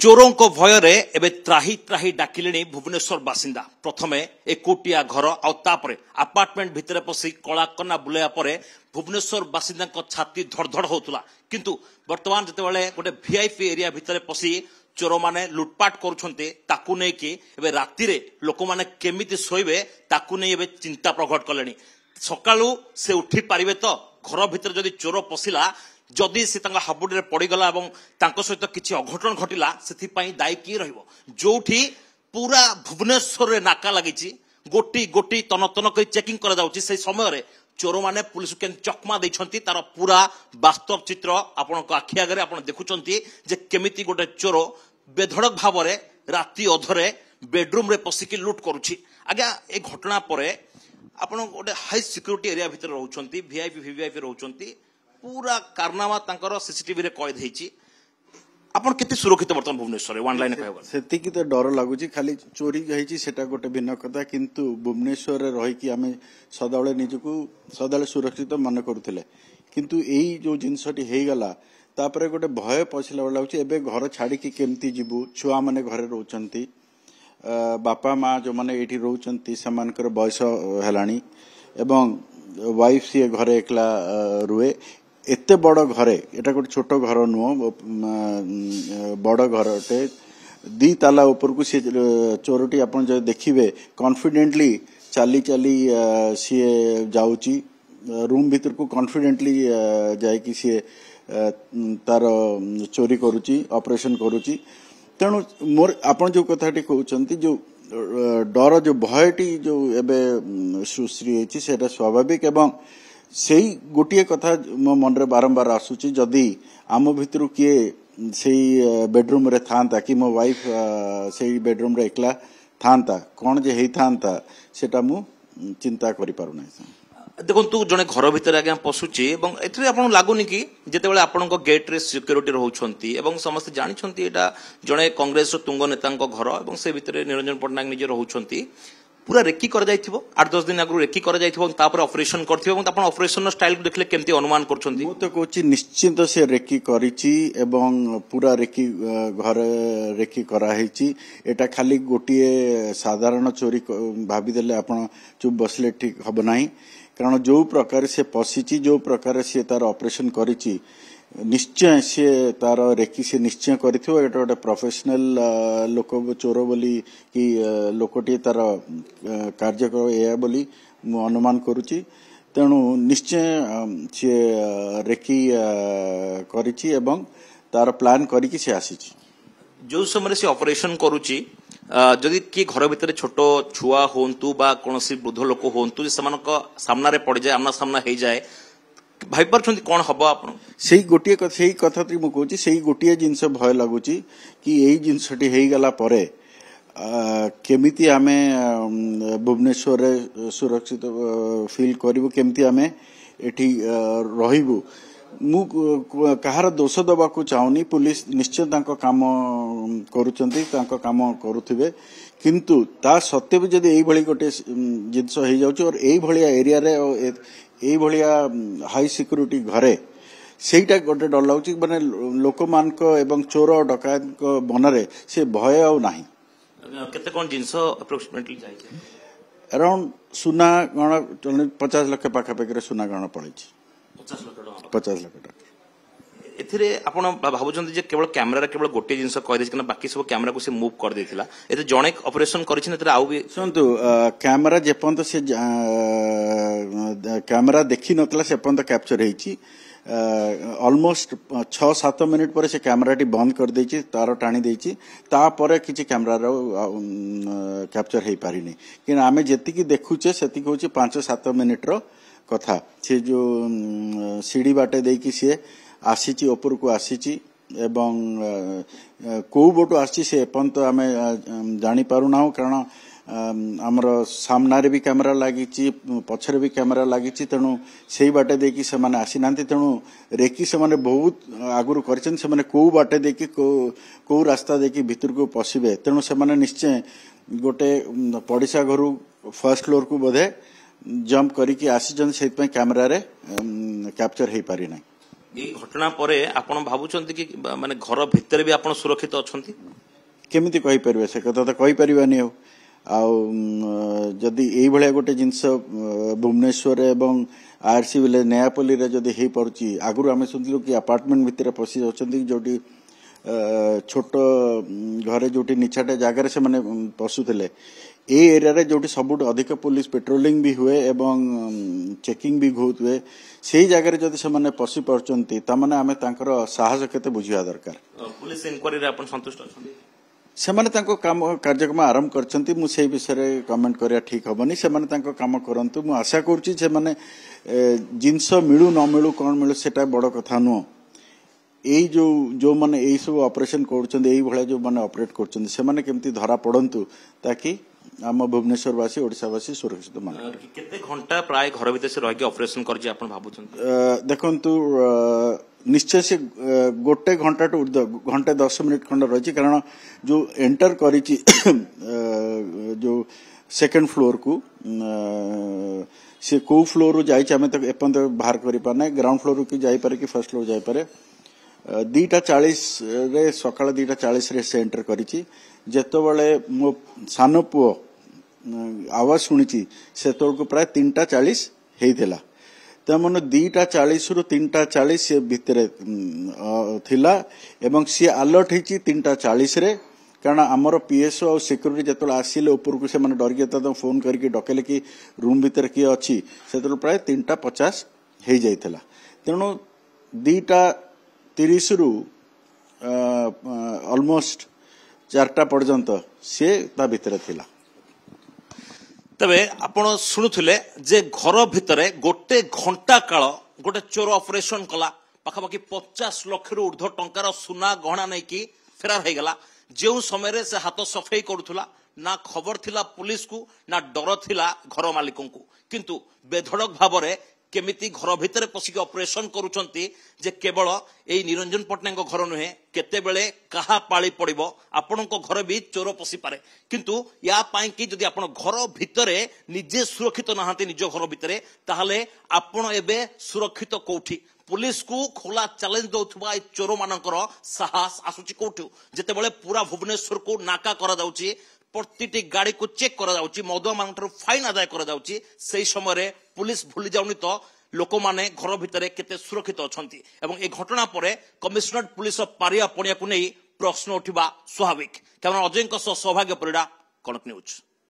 चोरों को भୟରେ एबे त्राही त्राही डाकिले भुवनेश्वर बासिंदा प्रथमे एकोटिया घर आउे आपार्टमेंट भितर पशि कलाकना बुलाया भुवनेश्वर बासिंदा छाती धड़धड़ होता किंतु वर्तमान जितेबाला गोटे वीआईपी एरिया भितर पशि चोर मैंने लुटपाट कर राति लोक मैंने केमिति शोबे ताकू नहीं चिंता प्रकट कले सकाळू से उठी पारे तो घर भितर जदि चोर पशिला जदि से हाबुड़ी पड़गला और सहित किसी अघटन घटला से दायी किए रोठी पूरा भुवनेश्वर में नाका लगी गोटी गोटी तन तन कर चेकिंग कर समय चोर मैंने पुलिस के चकमा देती तार पूरा वास्तव चित्र आपण आखि आगे आप देखुंत केमिति गोटे चोर बेधड़क भाव में राति अधरे बेडरूम रे पशिकी लुट करुच्ची आज्ञा ये घटना पर आप गोटे हाई सिक्योरिटी एरिया भितर रोचंती वीआईपी वीवीआईपी रोचंती पूरा कारनामा तांकर सीसीटीवी रे कैद हेची आपण केते सुरक्षित वर्तमान भुवनेश्वर वन लाइन कहबा सेतिकी तो डर लागुची खाली चोरी हेची सेटा गोटे भिन्न कथा किंतु भुवनेश्वर रे रही कि आमे सदाळे निजको सदाळे सुरक्षित मन करूथिले किंतु एई जो जिंसटी हे गला तापरे गोटे भय पछिला लागुची एबे घर छाडी कि केमती जिबु छुआ माने घरे रोचंती बापा माँ जो माने एठी रोचंती समानकर बयस हेलाणी एवं वाइफ सी घरे एकला रुए एते बड़ घरे एटा गोटे छोट घर नुह बड़ घरटे दी ताला ऊपर को सी चोरटी आपन जो देखिबे कॉन्फिडेंटली चाली चाली सी जाउची रूम भीतर को कॉन्फिडेंटली जाय कि सी तार चोरी करूची ऑपरेशन करूची तेणु मोर आपन जो कथाटी कहउचंती जो डर जो भयटी जो एबे सुश्री हेची सेटा स्वाभाविक एवं सेही गोटे कथा मो मन रे बारंबार आसुची जदि आम भितर किए सेही बेडरूम रे थांता कि मो वाइफ सेही बेडरूम रे एकला थांता कौन जे हेई थांता सेटा मु चिंता करि पारु नै देखु जड़े घर भितर आज्ञा पशुची आपन लगुनि कि जितेबाला आपण गेट रे सिक्योरिटी रोचंती एवं समस्त जानिछंती एटा जड़े कांग्रेस तुंग नेता घर एवं से भितर निरंजन पट्टनायक निजे रोचंती पूरा रेकी कर जाइथिबो 8-10 दिन आगु रेकी कर जाइथिबो तापर ऑपरेशन करथिबो आपण ऑपरेशन स्टाइल को देखले केमती अनुमान करछंती मो तो कहूची निश्चित से रेकी करिची एवं पूरा रेकी घर रेकी करा हेची एटा खाली गोटिए साधारण चोरी भाबी देले आपण चुप बसले ठीक हबो नाही कारण जो प्रकार से पशिची जो प्रकार से तार ऑपरेशन करिची निश्चय से तार रेकी से निश्चय करिथिबो एटा गोटे प्रोफेशनल लोक चोर बोली कि लोकटी तार कार्य कर एया बोली मु अनुमान करूची तेणु निश्चय से रेकी करिची एवं तार प्लान करिकी से आसीची जो समय से ऑपरेशन करूची जदि किए घर भितर छोट छुआ होंतु बा कोनोसी वृद्ध लोक होंतु सेमानक सामना रे पड़ जाए आमना सामना हो जाए भाई पारछंती कोन हबो आपण सेही गोटिए सेही कथा मु कहूची सेही गोटिए जिंस भय लागुची कि एई जिंसटी हेई गला परे केमिति आमे भुवनेश्वर रे सुरक्षित फील करिवो केमिति आमे एठी रहिबो मु कहार दोष दबा को चाहूनी पुलिस निश्चय तांको काम करूचंती तांको काम करूथिबे किंतु ता सत्य भी जदि एई भली गोटे जिंस हेई जाउची और एई भलिया एरिया रे एई भलिया हाई सिक्योरिटी घरे सेटा गोटे डर लाଗୁଛି माने लोक मानक एवं चोर डकायत मनरे से भय आ नाही केते कोन जिंस अप्रोक्सीमेटली जाय अराउंड सुना गण 50 लाख पाखा पाखरे सुना गण पड़ी 50 लाख एथिरे आपण भाबुचंती जे केवल कैमरा रे केवल गोटे जिंस कहि देछि कि बाकी सब कैमरा को से मूव कर देथिला एते जणे ऑपरेशन करिछि एते आउ भी सुनतु कैमरा जेपंत से कैमरा देखि नतला से पंत कैप्चर हेछि ऑलमोस्ट 6-7 मिनिट पर से कैमराटी बंद कर देछि तार टाणी देछि ता परे किछि कैमरा रो कैप्चर हे पारिनी कि आमे जेति कि देखुचे सेति होछि 5-7 मिनिट रो कथा से जो सीढ़ी बाटे दे कि से आसीची ऊपर को आसीची एवं को बोटो आसी से पंत आमे जानी पारु ना कारण आमर सामना भी कैमरा लागी पछरे भी कैमरा लागी तेणु से बाटे देखी से माने आसी नांती तेणु रेकी से माने बहुत आगुरु करछन से माने को बाटे देखी को रास्ता देखी भीतर को पसिबे तेणु से माने निश्चय गोटे पड़िसा घरु फर्स्ट फ्लोर को बोधे जंप करिकी आसी जन से कैमरा रे कैप्चर हे पारि नै এই ঘটনা পরে ଆପଣ ଭାବୁଛନ୍ତି କି ମାନେ ଘର ଭିତରେ ବି ଆପଣ ସୁରକ୍ଷିତ ଅଛନ୍ତି? କେମିତି କହିପାରିବେ ସେ କଥା ତ କହିପାରିବାନି ଆଉ ଯଦି ଏଇଭଳିଆ ଗୋଟେ ଜିନିଷ ଭୁବନେଶ୍ୱରରେ ଏବଂ ଆରସି ଭିଲେଜ ନୟାପଲ୍ଲୀରେ ଯଦି ହେଇପାରୁଛି ଆଗରୁ ଆମେ ଶୁଣିଥିଲୁ କି ଆପାର୍ଟମେଣ୍ଟ ଭିତରେ ପଶି ଯାଉଛନ୍ତି ଯୋଉଠି ଛୋଟ ଘରେ ଯୋଉଠି ନିଛାଟେ ଜାଗାରେ ସେମାନେ ପଶୁଥିଲେ এই এরিয়ারে যেটি সবুঠ অধিক পুলিশ পেট্রোলিং বি হুয়ে এবং চেকিং বি বহুত হুয়ে সেই জায়গায় যদি সে পশি পারুচ্ছন্তি তামানে আমি তাঙ্কর সাহস কেতে বুঝিবা দরকার। পুলিশ ইনকোয়ারি আপন সন্তুষ্ট অছন্তি? ସେମାନେ ତାଙ୍କ କାମ କାର୍ଯ୍ୟକ୍ରମ ଆରମ୍ଭ କରିଛନ୍ତି ମୁଁ ସେଇ ବିଷୟରେ କମେଣ୍ଟ କରିବା ଠିକ ହବନି ସେମାନେ ତାଙ୍କ କାମ କରନ୍ତୁ ମୁଁ ଆଶା କରୁଛି ସେମାନେ ଜିନିଷ ମିଳୁ ନ ମିଳୁ କଣ ମିଳୁ ସେଟା ବଡ କଥା ନୁହଁ ଏଇ ଯୋଉମାନେ ଏଇ ସବୁ ଅପରେସନ କରୁଛନ୍ତି ଏଇ ଭଳିଆ ଯୋଉମାନେ ଅପରେଟ କରୁଛନ୍ତି ସେମାନେ କେମିତି ଧରା ପଡନ୍ତୁ ତାକି ଆମ ଭୁବନେଶ୍ୱରବାସୀ ଓଡ଼ିଶାବାସୀ ସୁରକ୍ଷିତ ମାନ। କେତେ ଘଣ୍ଟା ପ୍ରାୟ ଘର ଭିତରେ ସେ ରହିକି ଅପରେସନ କରିଛି ଆପଣ ଭାବୁଛନ୍ତି? ଦେଖନ୍ତୁ ନିଶ୍ଚୟ ସେ ଗୋଟେ ଘଣ୍ଟାଠୁ ଘଣ୍ଟେ 10 ମିନିଟ୍ ଖଣ୍ଡେ ରହିଛି କାରଣ ଯୋଉ ଏଣ୍ଟର କରିଛି ଯୋଉ ସେକେଣ୍ଡ ଫ୍ଲୋରକୁ ସେ କୋଉ ଫ୍ଲୋରରୁ ଯାଇଛି ଆମେ ତାକୁ ଏପର୍ଯ୍ୟନ୍ତ ବାହାର କରିପାରୁନେ ଗ୍ରାଉଣ୍ଡ ଫ୍ଲୋରରୁ କି ଯାଇପାରେ କି ଫାର୍ଷ୍ଟ ଫ୍ଲୋର ଯାଇପାରେ 2:40 ସକାଳ 2:40 ସେ ଏଣ୍ଟର କରିଛି ଯେତେବେଳେ ମୋ ସାନ ପୁଅ ଆୱାଜ ଶୁଣିଛି ସେତେବେଳକୁ ପ୍ରାୟ 3:40 ହେଇଥିଲା ତାମାନେ 2:40 ରୁ 3:40 ସେ ଭିତରେ ଥିଲା ଏବଂ ସିଏ ଆଲର୍ଟ ହେଇଛି 3:40 ରେ କାରଣ ଆମର ପିଏସଓ ଆଉ ସିକ୍ୟୁରିଟି ଯେତେବେଳେ ଆସିଲେ ଉପରକୁ ସେମାନେ ଡରିକି ତାଙ୍କୁ ଫୋନ କରିକି ଡକେଇଲେ କି ରୁମ୍ ଭିତରେ କିଏ ଅଛି ସେତେବେଳେ ପ୍ରାୟ 3:50 ହେଇଯାଇଥିଲା ତେଣୁ 2:30 ରୁ ଅଲମୋଷ୍ଟ 4ଟା ପର୍ଯ୍ୟନ୍ତ ସିଏ ତା ଭିତରେ ଥିଲା। ତେବେ ଆପଣ ଶୁଣୁଥିଲେ ଯେ ଘର ଭିତରେ ଗୋଟେ ଘଣ୍ଟା କାଳ ଗୋଟେ ଚୋର ଅପରେସନ କଲା ପାଖାପାଖି 50 ଲକ୍ଷରୁ ଉର୍ଦ୍ଧ୍ୱ ଟଙ୍କାର ସୁନା ଗହଣା ନେଇକି ଫେରାର ହେଇଗଲା ଯେଉଁ ସମୟରେ ସେ ହାତ ସଫେଇ କରୁଥିଲା ନା ଖବର ଥିଲା ପୁଲିସକୁ ନା ଡର ଥିଲା ଘର ମାଲିକଙ୍କୁ କିନ୍ତୁ ବେଧଡ଼କ ଭାବରେ କେମିତି ଘର ଭିତରେ ପଶିକି ଅପରେସନ କରୁଛନ୍ତି ଯେ କେବଳ ଏଇ ନିରଞ୍ଜନ ପଟ୍ଟନାୟକଙ୍କ ଘର ନୁହେଁ କେତେବେଳେ କାହା ପାଳି ପଡିବ ଆପଣଙ୍କ ଘର ବି ଚୋର ପଶିପାରେ କିନ୍ତୁ ୟା ପାଇଁ କି ଯଦି ଆପଣ ଘର ଭିତରେ ନିଜେ ସୁରକ୍ଷିତ ନାହାନ୍ତି ନିଜ ଘର ଭିତରେ ତାହେଲେ ଆପଣ ଏବେ ସୁରକ୍ଷିତ କୋଉଠି ପୁଲିସକୁ ଖୋଲା ଚ୍ୟାଲେଞ୍ଜ ଦଉଥିବା ଏଇ ଚୋର ମାନଙ୍କର ସାହସ ଆସୁଛି କୋଉଠୁ ଯେତେବେଳେ ପୁରା ଭୁବନେଶ୍ୱରକୁ ନାକା କରାଯାଉଛି ପ୍ରତିଟି ଗାଡିକୁ ଚେକ୍ କରାଯାଉଛି ମଦୁଆ ମାନଙ୍କଠାରୁ ଫାଇନ୍ ଆଦାୟ କରାଯାଉଛି ସେହି ସମୟରେ ପୁଲିସ ଭୁଲି ଯାଉନି ତ ଲୋକମାନେ ଘର ଭିତରେ କେତେ ସୁରକ୍ଷିତ ଅଛନ୍ତି ଏବଂ ଏ ଘଟଣା ପରେ କମିଶନରେଟ ପୁଲିସ ପାରିବା ପଣିଆକୁ ନେଇ ପ୍ରଶ୍ନ ଉଠିବା ସ୍ୱାଭାବିକ। କ୍ୟାମେରା ଅଜୟଙ୍କ ସହ ସୌଭାଗ୍ୟ ପରିଡ଼ା କନକ ନ୍ୟୁଜ।